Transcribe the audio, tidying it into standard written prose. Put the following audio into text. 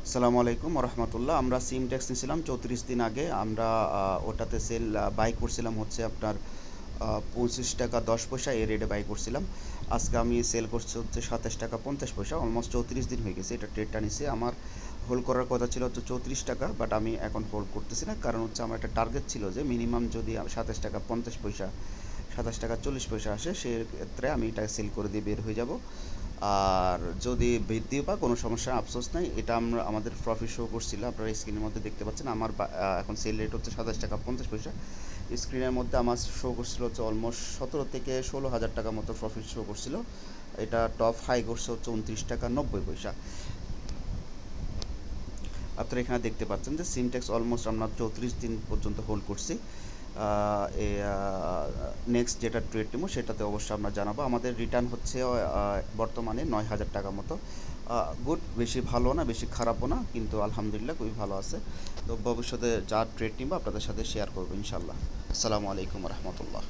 আসসালামু আলাইকুম রহমতুল্লাহ। আমরা সিমটেক্স নিয়েছিলাম 34 দিন আগে। আমরা ওটাতে সেল বাই করছিলাম হচ্ছে আপনার 25 টাকা 10 পয়সা এই রেটে বাই করছিলাম। আজকে আমি সেল করছি হচ্ছে 27 টাকা 50 পয়সা। অলমোস্ট 34 দিন হয়ে গেছে এটা ট্রেডটা নিছে। আমার হোল্ড করার কথা ছিল হচ্ছে 34 টাকা, বাট আমি এখন হোল্ড করতেছি না, কারণ হচ্ছে আমার একটা টার্গেট ছিল যে মিনিমাম যদি 27 টাকা 50 পয়সা 27 টাকা 40 পয়সা আসে, সেক্ষেত্রে আমি এটা সেল করে দিয়ে বের হয়ে যাব। আর যদি বৃদ্ধিও পায় কোনো সমস্যা, আফসোস নাই। এটা আমরা আমাদের প্রফিট শো করছিল, আপনারা স্ক্রিনের মধ্যে দেখতে পাচ্ছেন। আমার এখন সেল রেট হচ্ছে 27 টাকা 50 পয়সা। স্ক্রিনের মধ্যে আমার শো করছিল হচ্ছে অলমোস্ট 17 থেকে 16 হাজার টাকা মতো প্রফিট শো করছিল। এটা টপ হাই করছে হচ্ছে 29 টাকা 90 পয়সা। আপনারা এখানে দেখতে পাচ্ছেন যে সিমটেক্স অলমোস্ট আমরা 34 দিন পর্যন্ত হোল্ড করছি। নেক্সট যেটা ট্রেড নেবো সেটাতে অবশ্যই আমরা জানাবো। আমাদের রিটার্ন হচ্ছে বর্তমানে 9,000 টাকা মতো। গুড, বেশি ভালো না বেশি খারাপও না, কিন্তু আলহামদুলিল্লাহ খুবই ভালো আছে। তো ভবিষ্যতে যা ট্রেড নিবো আপনাদের সাথে শেয়ার করবো ইনশাল্লাহ। আসসালামু আলাইকুম রহমতুল্লাহ।